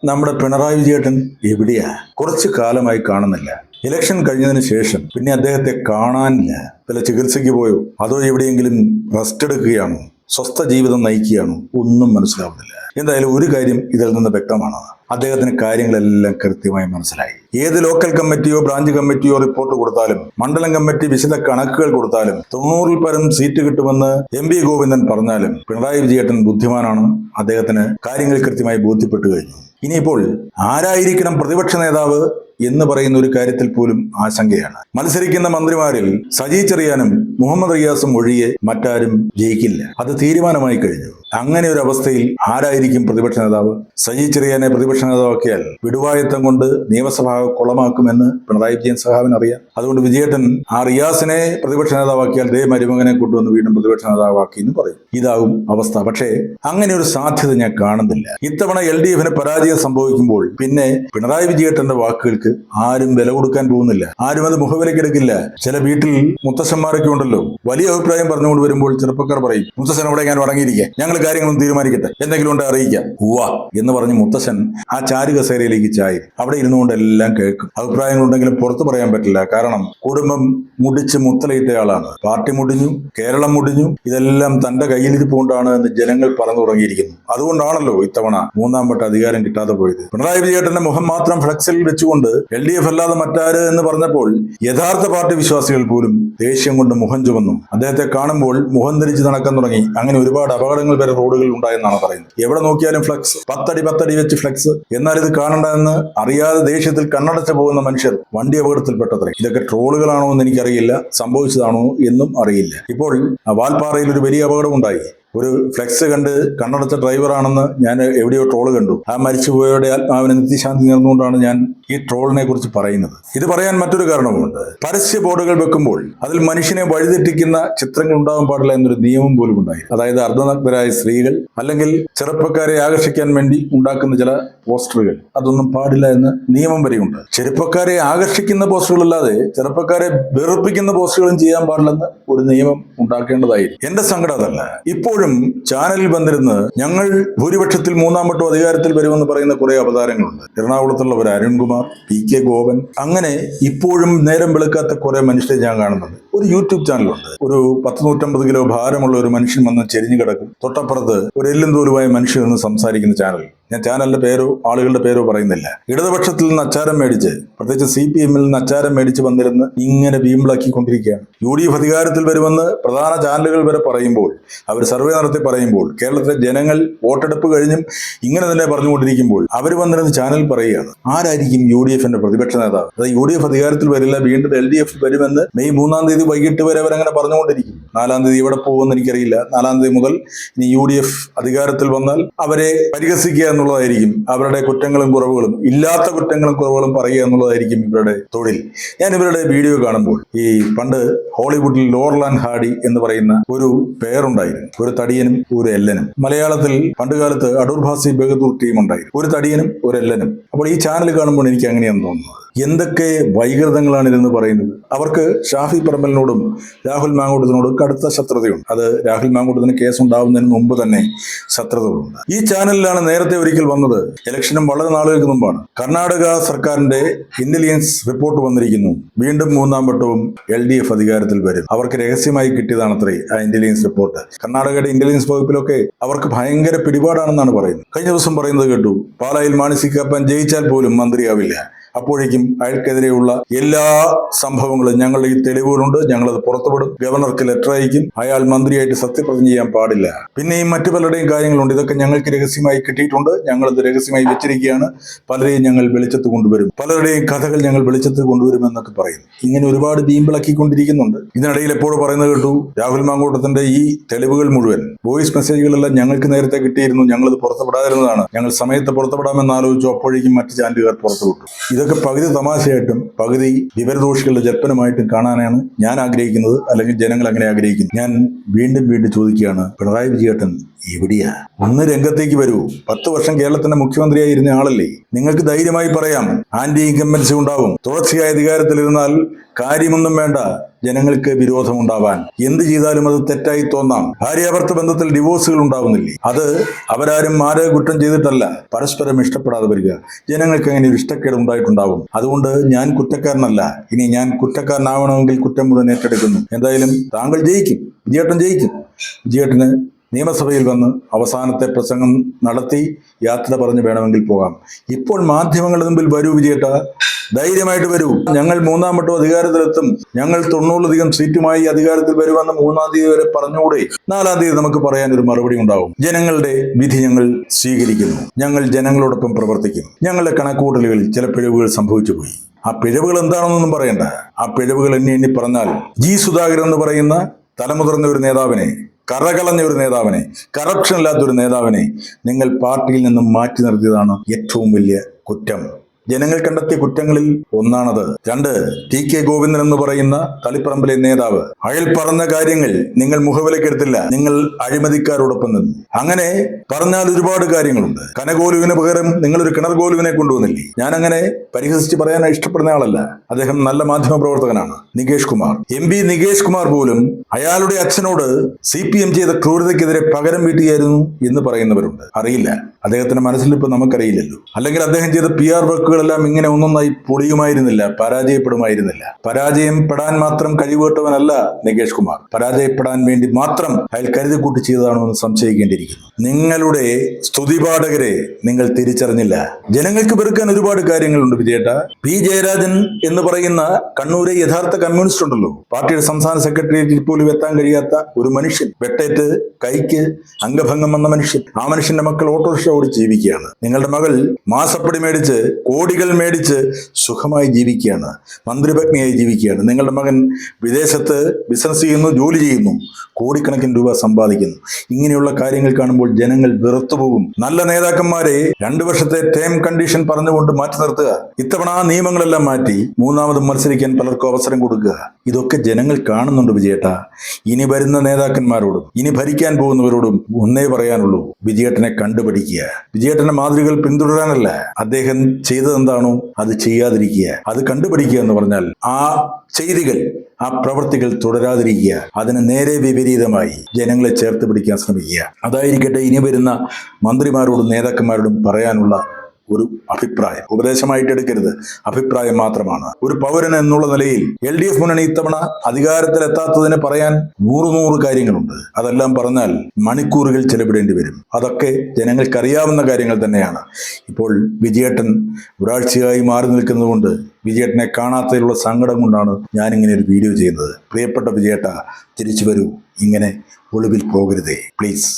നമ്മുടെ പിണറായി വിജയേട്ടൻ എവിടെയാ? കുറച്ചു കാലമായി കാണുന്നില്ല. ഇലക്ഷൻ കഴിഞ്ഞതിന് ശേഷം പിന്നെ അദ്ദേഹത്തെ കാണാനില്ല. വല്ല ചികിത്സയ്ക്ക് പോയോ, അതോ എവിടെയെങ്കിലും റെസ്റ്റ് എടുക്കുകയാണോ, സ്വസ്ഥ ജീവിതം നയിക്കുകയാണോ, ഒന്നും മനസ്സിലാവുന്നില്ല. എന്തായാലും ഒരു കാര്യം ഇതിൽ നിന്ന് വ്യക്തമാണ്, അദ്ദേഹത്തിന് കാര്യങ്ങളെല്ലാം കൃത്യമായി മനസ്സിലായി. ഏത് ലോക്കൽ കമ്മിറ്റിയോ ബ്രാഞ്ച് കമ്മിറ്റിയോ റിപ്പോർട്ട് കൊടുത്താലും, മണ്ഡലം കമ്മിറ്റി വിശദ കണക്കുകൾ കൊടുത്താലും, 90-ൽ പരം സീറ്റ് കിട്ടുമെന്ന് MP ഗോവിന്ദൻ പറഞ്ഞാലും പിണറായി വിജയേട്ടൻ ബുദ്ധിമാനാണ്. അദ്ദേഹത്തിന് കാര്യങ്ങൾ കൃത്യമായി ബോധ്യപ്പെട്ടു കഴിഞ്ഞു. ഇനിയിപ്പോൾ ആരായിരിക്കണം പ്രതിപക്ഷ നേതാവ് എന്ന് പറയുന്ന ഒരു കാര്യത്തിൽ പോലും ആശങ്കയാണ്. മത്സരിക്കുന്ന മന്ത്രിമാരിൽ സജി ചെറിയാനും മുഹമ്മദ് റിയാസും ഒഴികെ മറ്റാരും ജയിക്കില്ല. അത് തീരുമാനമായി കഴിഞ്ഞു. അങ്ങനെ ഒരു അവസ്ഥയിൽ ആരായിരിക്കും പ്രതിപക്ഷ നേതാവ്? സജി ചെറിയാനെ പ്രതിപക്ഷ നേതാവാക്കിയാൽ വിടുവായത്തം കൊണ്ട് നിയമസഭ കുളമാക്കുമെന്ന് പിണറായി വിജയൻ സഹാവിന് അറിയാം. അതുകൊണ്ട് വിജയേട്ടൻ ആ റിയാസിനെ പ്രതിപക്ഷ നേതാവാക്കിയാൽ ദേ മരുമകനെ കൊണ്ടുവന്ന് വീണ്ടും പ്രതിപക്ഷ നേതാവാക്കി എന്ന് പറയും. ഇതാവും അവസ്ഥ. പക്ഷേ അങ്ങനെ ഒരു സാധ്യത ഞാൻ കാണുന്നില്ല. ഇത്തവണ LDFന് പരാജയം സംഭവിക്കുമ്പോൾ പിന്നെ പിണറായി വിജയേട്ടന്റെ വാക്കുകൾക്ക് ആരും വില കൊടുക്കാൻ പോകുന്നില്ല. ആരും അത് മുഖവിലക്കെടുക്കില്ല. ചില വീട്ടിൽ മുത്തശ്ശന്മാരൊക്കെ ഉണ്ടല്ലോ, വലിയ അഭിപ്രായം പറഞ്ഞുകൊണ്ട് വരുമ്പോൾ ചെറുപ്പക്കാർ പറയും, മുത്തശ്ശൻ അവിടെ ഞാൻ അടങ്ങിയിരിക്കുക, ഞങ്ങൾ കാര്യങ്ങളൊന്നും തീരുമാനിക്കട്ടെ, എന്തെങ്കിലും ഉണ്ട് അറിയിക്കാം, ഉവ്വ എന്ന് പറഞ്ഞ് മുത്തശ്ശൻ ആ ചാരു കസേരയിലേക്ക് ചായും. അവിടെ ഇരുന്നുകൊണ്ട് എല്ലാം കേൾക്കും. അഭിപ്രായങ്ങളുണ്ടെങ്കിലും പുറത്തു പറയാൻ പറ്റില്ല. കാരണം കുടുംബം മുടിച്ച് മുത്തലയിട്ടയാളാണ്. പാർട്ടി മുടിഞ്ഞു, കേരളം മുടിഞ്ഞു, ഇതെല്ലാം തന്റെ കയ്യിലിരിപ്പുകൊണ്ടാണ് എന്ന് ജനങ്ങൾ പറഞ്ഞു തുടങ്ങിയിരിക്കുന്നു. അതുകൊണ്ടാണല്ലോ ഇത്തവണ 3-ാം വട്ട അധികാരം കിട്ടാതെ പോയത്. പിണറായി വിജയേട്ടന്റെ മുഖം മാത്രം ഫ്ലക്സിൽ വെച്ചുകൊണ്ട് LDF അല്ലാതെ മറ്റാര് എന്ന് പറഞ്ഞപ്പോൾ യഥാർത്ഥ പാർട്ടി വിശ്വാസികൾ പോലും ദേഷ്യം കൊണ്ട് മുഖം ചുവന്നു. അദ്ദേഹത്തെ കാണുമ്പോൾ മുഖം ധരിച്ച് നടക്കാൻ തുടങ്ങി. അങ്ങനെ ഒരുപാട് അപകടങ്ങൾ വരെ റോഡുകളിൽ ഉണ്ടായെന്നാണ് പറയുന്നത്. എവിടെ നോക്കിയാലും ഫ്ലക്സ്, 10 അടി വെച്ച് ഫ്ലക്സ്. എന്നാൽ ഇത് കാണണ്ടെന്ന് അറിയാതെ ദേഷ്യത്തിൽ കണ്ണടച്ചു പോകുന്ന മനുഷ്യർ വണ്ടി അപകടത്തിൽപ്പെട്ടത്രേ. ഇതൊക്കെ ട്രോളുകളാണോ എന്ന് എനിക്കറിയില്ല, സംഭവിച്ചതാണോ എന്നും അറിയില്ല. ഇപ്പോൾ വാൽപ്പാറയിൽ ഒരു വലിയ അപകടം ഉണ്ടായി. ഒരു ഫ്ലെക്സ് കണ്ട് കണ്ണടച്ച ഡ്രൈവറാണെന്ന് ഞാൻ എവിടെയോ ട്രോള് കണ്ടു. ആ മരിച്ചുപോയവരുടെ ആത്മാവിന് നിത്യശാന്തി നേർന്നുകൊണ്ടാണ് ഞാൻ ഈ ട്രോളിനെ കുറിച്ച് പറയുന്നത്. ഇത് പറയാൻ മറ്റൊരു കാരണവുമുണ്ട്. പരസ്യ ബോർഡുകൾ വെക്കുമ്പോൾ അതിൽ മനുഷ്യനെ വഴിതെറ്റിക്കുന്ന ചിത്രങ്ങൾ ഉണ്ടാവാൻ പാടില്ല എന്നൊരു നിയമം പോലും ഉണ്ടായി. അതായത് അർദ്ധനഗ്നരായ സ്ത്രീകൾ അല്ലെങ്കിൽ ചെറുപ്പക്കാരെ ആകർഷിക്കാൻ വേണ്ടി ഉണ്ടാക്കുന്ന ചില പോസ്റ്ററുകൾ, അതൊന്നും പാടില്ല എന്ന് നിയമം വരെയുണ്ട്. ചെറുപ്പക്കാരെ ആകർഷിക്കുന്ന പോസ്റ്ററുകളല്ലാതെ ചെറുപ്പക്കാരെ വെറുപ്പിക്കുന്ന പോസ്റ്ററുകളും ചെയ്യാൻ പാടില്ലെന്ന് ഒരു നിയമം ഉണ്ടാക്കേണ്ടതായിരിക്കും. എന്റെ സങ്കടം അതല്ല. ഇപ്പോഴും ചാനലിൽ വന്നിരുന്ന് ഞങ്ങൾ ഭൂരിപക്ഷത്തിൽ 3-ാം വട്ടം അധികാരത്തിൽ വരുമെന്ന് പറയുന്ന കുറെ അവതാരങ്ങളുണ്ട്. എറണാകുളത്തുള്ള ഒരു അരുൺകുമാർ, PK ഗോപൻ, അങ്ങനെ ഇപ്പോഴും നേരം വെളുക്കാത്ത കുറെ മനുഷ്യരെ ഞാൻ കാണുന്നുണ്ട്. ഒരു യൂട്യൂബ് ചാനലുണ്ട്. ഒരു 100-150 കിലോ ഭാരമുള്ള ഒരു മനുഷ്യൻ വന്ന് ചെരിഞ്ഞു കിടക്കും. തൊട്ടപ്പുറത്ത് ഒരു എല്ലും തോലുമായ മനുഷ്യൻ നിന്ന് സംസാരിക്കുന്ന ചാനൽ. ഞാൻ ചാനലിന്റെ പേരോ ആളുകളുടെ പേരോ പറയുന്നില്ല. ഇടതുപക്ഷത്തിൽ നിന്ന് അച്ചാരം മേടിച്ച്, പ്രത്യേകിച്ച് CPM-ൽ നിന്ന് അച്ചാരം മേടിച്ച് വന്നിരുന്ന് ഇങ്ങനെ വീമ്പിളാക്കിക്കൊണ്ടിരിക്കുകയാണ്. UDF അധികാരത്തിൽ വരുമെന്ന് പ്രധാന ചാനലുകൾ വരെ പറയുമ്പോൾ, അവർ സർവേ നടത്തി പറയുമ്പോൾ, കേരളത്തിലെ ജനങ്ങൾ വോട്ടെടുപ്പ് കഴിഞ്ഞും ഇങ്ങനെ തന്നെ പറഞ്ഞുകൊണ്ടിരിക്കുമ്പോൾ അവർ വന്നിരുന്ന് ചാനൽ പറയുകയാണ് ആരായിരിക്കും UDFന്റെ പ്രതിപക്ഷ നേതാവ്. അതായത് UDF അധികാരത്തിൽ വരില്ല, വീണ്ടും LDF വരുമെന്ന് മെയ് 3-ാം തീയതി വൈകിട്ട് വരെ അവരങ്ങനെ പറഞ്ഞുകൊണ്ടിരിക്കും. 4-ാം തീയതി എവിടെ പോകുമെന്ന് എനിക്കറിയില്ല. 4-ാം തീയതി മുതൽ ഇനി UDF അധികാരത്തിൽ വന്നാൽ അവരെ പരിഹസിക്കുക എന്നുള്ളതായിരിക്കും, അവരുടെ കുറ്റങ്ങളും കുറവുകളും, ഇല്ലാത്ത കുറ്റങ്ങളും കുറവുകളും പറയുക എന്നുള്ളതായിരിക്കും ഇവരുടെ തൊഴിൽ. ഞാൻ ഇവരുടെ വീഡിയോ കാണുമ്പോൾ ഈ പണ്ട് ഹോളിവുഡിൽ ലോറൽ ആൻഡ് ഹാർഡി എന്ന് പറയുന്ന ഒരു പേരുണ്ടായിരുന്നു. ഒരു തടിയനും ഒരു എല്ലനും. മലയാളത്തിൽ പണ്ടുകാലത്ത് അടൂർ ഭാസി ബഹദൂർ ടീം ഉണ്ടായിരുന്നു. ഒരു തടിയനും ഒരു എല്ലനും. അപ്പോൾ ഈ ചാനൽ കാണുമ്പോൾ എനിക്ക് അങ്ങനെയാണെന്ന് തോന്നുന്നത്. എന്തൊക്കെ വൈകൃതങ്ങളാണ് ഇതെന്ന് പറയുന്നത്. അവർക്ക് ഷാഫി പറമ്പലിനോടും രാഹുൽ മാങ്കൂട്ടത്തിനോടും കടുത്ത ശത്രുതയുണ്ട്. അത് രാഹുൽ മാങ്കൂട്ടത്തിന് കേസ് ഉണ്ടാവുന്നതിന് മുമ്പ് തന്നെ ശത്രുതകളുണ്ട്. ഈ ചാനലിലാണ് നേരത്തെ ഒരിക്കൽ വന്നത്, ഇലക്ഷനും വളരെ നാളുകൾക്ക് മുമ്പാണ്. കർണാടക സർക്കാരിന്റെ ഇന്റലിജൻസ് റിപ്പോർട്ട് വന്നിരിക്കുന്നു, വീണ്ടും 3-ാം വട്ടവും LDF അധികാരത്തിൽ വരും. അവർക്ക് രഹസ്യമായി കിട്ടിയതാണത്രേ ആ ഇന്റലിജൻസ് റിപ്പോർട്ട്. കർണാടകയുടെ ഇന്റലിജൻസ് വകുപ്പിലൊക്കെ അവർക്ക് ഭയങ്കര പിടിപാടാണെന്നാണ് പറയുന്നത്. കഴിഞ്ഞ ദിവസം പറയുന്നത് കേട്ടു, പാലായിൽ മാണി സി കാപ്പൻ ജയിച്ചാൽ പോലും മന്ത്രിയാവില്ല. അപ്പോഴേക്കും അയാൾക്കെതിരെയുള്ള എല്ലാ സംഭവങ്ങളും ഞങ്ങളുടെ ഈ തെളിവുകളുണ്ട്, ഞങ്ങളത് പുറത്തുവിടും, ഗവർണർക്ക് ലെറ്റർ അയക്കും, അയാൾ മന്ത്രിയായിട്ട് സത്യപ്രതിജ്ഞ ചെയ്യാൻ പാടില്ല. പിന്നെയും മറ്റു പലരുടെയും കാര്യങ്ങളുണ്ട്. ഇതൊക്കെ ഞങ്ങൾക്ക് രഹസ്യമായി കിട്ടിയിട്ടുണ്ട്, ഞങ്ങളത് രഹസ്യമായി വെച്ചിരിക്കുകയാണ്, പലരെയും ഞങ്ങൾ വെളിച്ചത്ത് കൊണ്ടുവരും, പലരുടെയും കഥകൾ ഞങ്ങൾ വെളിച്ചത്ത് കൊണ്ടുവരുമെന്നൊക്കെ പറയും. ഇങ്ങനെ ഒരുപാട് വീമ്പിളക്കിക്കൊണ്ടിരിക്കുന്നുണ്ട്. ഇതിനിടയിൽ എപ്പോഴും പറയുന്നത് കേട്ടു, രാഹുൽ മാങ്കൂട്ടത്തിന്റെ ഈ തെളിവുകൾ മുഴുവൻ, വോയിസ് മെസ്സേജുകളെല്ലാം ഞങ്ങൾക്ക് നേരത്തെ കിട്ടിയിരുന്നു, ഞങ്ങളത് പുറത്തുവിടാതിരുന്നതാണ്, ഞങ്ങൾ സമയത്ത് പുറത്തുവിടാമെന്ന് ആലോചിച്ചു. അപ്പോഴേക്കും മറ്റു ചാനലുകാർ പുറത്തുവിട്ടു. ഇതൊക്കെ പകുതി തമാശയായിട്ടും പകുതി വിവരദോഷികളുടെ ജൽപ്പനമായിട്ടും കാണാനാണ് ഞാൻ ആഗ്രഹിക്കുന്നത്, അല്ലെങ്കിൽ ജനങ്ങൾ അങ്ങനെ ആഗ്രഹിക്കുന്നു. ഞാൻ വീണ്ടും ചോദിക്കുകയാണ്, പിണറായി വിജയേട്ടൻ എവിടെയാ? ഒന്ന് രംഗത്തേക്ക് വരൂ. 10 വർഷം കേരളത്തിന്റെ മുഖ്യമന്ത്രിയായിരുന്ന ആളല്ലേ? നിങ്ങൾക്ക് ധൈര്യമായി പറയാം ആന്റി ഇൻകംബൻസി ഉണ്ടാവും. തുടർച്ചയായ അധികാരത്തിലിരുന്നാൽ കാര്യമൊന്നും വേണ്ട ജനങ്ങൾക്ക് വിരോധമുണ്ടാവാൻ. എന്ത് ചെയ്താലും അത് തെറ്റായി തോന്നാം. ഭാര്യാഭർത്ത ബന്ധത്തിൽ ഡിവോഴ്സുകൾ ഉണ്ടാവുന്നില്ലേ? അത് അവരാരും ആരെ കുറ്റം ചെയ്തിട്ടല്ല, പരസ്പരം ഇഷ്ടപ്പെടാതെ വരിക. ജനങ്ങൾക്ക് അങ്ങനെ ഒരു ഇഷ്ടക്കേട് ഉണ്ടായിട്ടുണ്ടാവും. അതുകൊണ്ട് ഞാൻ കുറ്റക്കാരനല്ല, ഇനി ഞാൻ കുറ്റക്കാരനാവണമെങ്കിൽ കുറ്റം മുഴുവൻ ഏറ്റെടുക്കുന്നു. എന്തായാലും താങ്കൾ ജയിക്കും, വിജയേട്ടൻ ജയിക്കും. വിജയേട്ടന് നിയമസഭയിൽ വന്ന് അവസാനത്തെ പ്രസംഗം നടത്തി യാത്ര പറഞ്ഞ് വേണമെങ്കിൽ പോകാം. ഇപ്പോൾ മാധ്യമങ്ങളുടെ മുമ്പിൽ വരൂ വിജയേട്ട, ധൈര്യമായിട്ട് വരൂ. ഞങ്ങൾ 3-ാം വട്ടം അധികാരത്തിലെത്തും, ഞങ്ങൾ 90-ലധികം സീറ്റുമായി അധികാരത്തിൽ വരുമെന്ന് 3-ാം തീയതി വരെ പറഞ്ഞുകൂടെ? 4-ാം തീയതി നമുക്ക് പറയാനൊരു മറുപടി ഉണ്ടാവും. ജനങ്ങളുടെ വിധി ഞങ്ങൾ സ്വീകരിക്കുന്നു, ഞങ്ങൾ ജനങ്ങളോടൊപ്പം പ്രവർത്തിക്കും. ഞങ്ങളുടെ കണക്കുകൂട്ടലുകളിൽ ചില പിഴവുകൾ സംഭവിച്ചു പോയി. ആ പിഴവുകൾ എന്താണെന്നൊന്നും പറയണ്ട. ആ പിഴവുകൾ എണ്ണി പറഞ്ഞാൽ ജി സുധാകരൻ എന്ന് പറയുന്ന തലമുതിർന്ന ഒരു നേതാവിനെ, കറകളഞ്ഞ ഒരു നേതാവിനെ, കറപ്ഷൻ ഇല്ലാത്ത ഒരു നേതാവിനെ നിങ്ങൾ പാർട്ടിയിൽ നിന്നും മാറ്റി നിർത്തിയതാണ് ഏറ്റവും വലിയ കുറ്റം. ജനങ്ങൾ കണ്ടെത്തിയ കുറ്റങ്ങളിൽ ഒന്നാണത്. 2, ടി.കെ. ഗോവിന്ദൻ എന്ന് പറയുന്ന തളിപ്പറമ്പിലെ നേതാവ് അയാൾ പറഞ്ഞ കാര്യങ്ങൾ നിങ്ങൾ മുഖവിലക്കെടുത്തില്ല. നിങ്ങൾ അഴിമതിക്കാരോടൊപ്പം നിന്നു. അങ്ങനെ പറഞ്ഞാൽ ഒരുപാട് കാര്യങ്ങളുണ്ട്. കനകോലുവിന് പകരം നിങ്ങളൊരു കിണർ കോലുവിനെ കൊണ്ടുവന്നില്ലേ? ഞാൻ അങ്ങനെ പരിഹസിച്ച് പറയാൻ ഇഷ്ടപ്പെടുന്ന ആളല്ല. അദ്ദേഹം നല്ല മാധ്യമ പ്രവർത്തകനാണ്. നികേഷ് കുമാർ, MP നികേഷ് കുമാർ പോലും അയാളുടെ അച്ഛനോട് CPM ചെയ്ത ക്രൂരതയ്ക്കെതിരെ പകരം വീട്ടുകയായിരുന്നു എന്ന് പറയുന്നവരുണ്ട്. അറിയില്ല, അദ്ദേഹത്തിന്റെ മനസ്സിൽ ഇപ്പൊ നമുക്കറിയില്ലല്ലോ. അല്ലെങ്കിൽ അദ്ദേഹം ചെയ്ത PR വർക്കുകളെല്ലാം ഇങ്ങനെ ഒന്നൊന്നായി പൊളിയുമായിരുന്നില്ല, പരാജയപ്പെടുമായിരുന്നില്ല. പരാജയപ്പെടാൻ മാത്രം കഴിവുകെട്ടവനല്ല നികേഷ് കുമാർ. പരാജയപ്പെടാൻ വേണ്ടി മാത്രം അയാൾ കരുതിക്കൂട്ടി ചെയ്തതാണോ എന്ന് സംശയിക്കേണ്ടിയിരിക്കുന്നു. നിങ്ങളുടെ സ്തുതിപാഠകരെ നിങ്ങൾ തിരിച്ചറിഞ്ഞില്ല. ജനങ്ങൾക്ക് വെറുക്കാൻ ഒരുപാട് കാര്യങ്ങളുണ്ട് വിജയേട്ട. P. ജയരാജൻ എന്ന് പറയുന്ന കണ്ണൂരെ യഥാർത്ഥ കമ്മ്യൂണിസ്റ്റ് ഉണ്ടല്ലോ, പാർട്ടിയുടെ സംസ്ഥാന സെക്രട്ടേറിയറ്റിൽ പോലും എത്താൻ കഴിയാത്ത ഒരു മനുഷ്യൻ, വെട്ടേറ്റ് കൈക്ക് അംഗഭംഗം വന്ന മനുഷ്യൻ. ആ മനുഷ്യന്റെ മക്കൾ ഓട്ടോറിക്ഷ ഓടിച്ച് ജീവിക്കുകയാണ്. നിങ്ങളുടെ മകൾ മാസപ്പടി മേടിച്ച് കോടികൾ മേടിച്ച് സുഖമായി ജീവിക്കുകയാണ്, മന്ത്രിപത്നിയായി ജീവിക്കുകയാണ്. നിങ്ങളുടെ മകൻ വിദേശത്ത് ബിസിനസ് ചെയ്യുന്നു, ജോലി ചെയ്യുന്നു, കോടിക്കണക്കിന് രൂപ സമ്പാദിക്കുന്നു. ഇങ്ങനെയുള്ള കാര്യങ്ങൾ കാണുമ്പോൾ ജനങ്ങൾ വെറുത്തുപോകും. നല്ല നേതാക്കന്മാരെ 2 വർഷത്തെ ടേം കണ്ടീഷൻ പറഞ്ഞുകൊണ്ട് മാറ്റി നിർത്തുക. ഇത്തവണ ആ നിയമങ്ങളെല്ലാം മാറ്റി 3-ാമതും മത്സരിക്കാൻ പലർക്കും അവസരം കൊടുക്കുക. ഇതൊക്കെ ജനങ്ങൾ കാണുന്നുണ്ട് വിജയേട്ട. ഇനി വരുന്ന നേതാക്കന്മാരോടും ഇനി ഭരിക്കാൻ പോകുന്നവരോടും ഒന്നേ പറയാനുള്ളൂ, വിജയേട്ടനെ കണ്ടുപിടിക്കുക. വിജയേട്ടന്റെ മാതൃകകൾ പിന്തുടരാനല്ല, അദ്ദേഹം ചെയ്തതെന്താണോ അത് ചെയ്യാതിരിക്കുക. അത് കണ്ടുപിടിക്കുക എന്ന് പറഞ്ഞാൽ ആ ചെയ്തികൾ, ആ പ്രവൃത്തികൾ തുടരാതിരിക്കുക. അതിന് നേരെ വിപരീതമായി ജനങ്ങളെ ചേർത്ത് പിടിക്കാൻ ശ്രമിക്കുക. അതായിരിക്കട്ടെ ഇനി വരുന്ന മന്ത്രിമാരോടും നേതാക്കന്മാരോടും പറയാനുള്ള ഒരു അഭിപ്രായം. ഉപദേശമായിട്ട് എടുക്കരുത്, അഭിപ്രായം മാത്രമാണ്. ഒരു പൗരൻ എന്നുള്ള നിലയിൽ LDF മുന്നണി ഇത്തവണ അധികാരത്തിലെത്താത്തതിന് പറയാൻ 100 കാര്യങ്ങളുണ്ട്. അതെല്ലാം പറഞ്ഞാൽ മണിക്കൂറുകൾ ചെലവിടേണ്ടി വരും. അതൊക്കെ ജനങ്ങൾക്കറിയാവുന്ന കാര്യങ്ങൾ തന്നെയാണ്. ഇപ്പോൾ വിജയേട്ടൻ ഒരാഴ്ചയായി മാറി നിൽക്കുന്നത് കൊണ്ട്, വിജയേട്ടനെ കാണാത്തതിലുള്ള സങ്കടം കൊണ്ടാണ് ഞാനിങ്ങനെ ഒരു വീഡിയോ ചെയ്യുന്നത്. പ്രിയപ്പെട്ട വിജയേട്ട, തിരിച്ചു വരൂ, ഇങ്ങനെ ഒളിവിൽ പോകരുതേ പ്ലീസ്.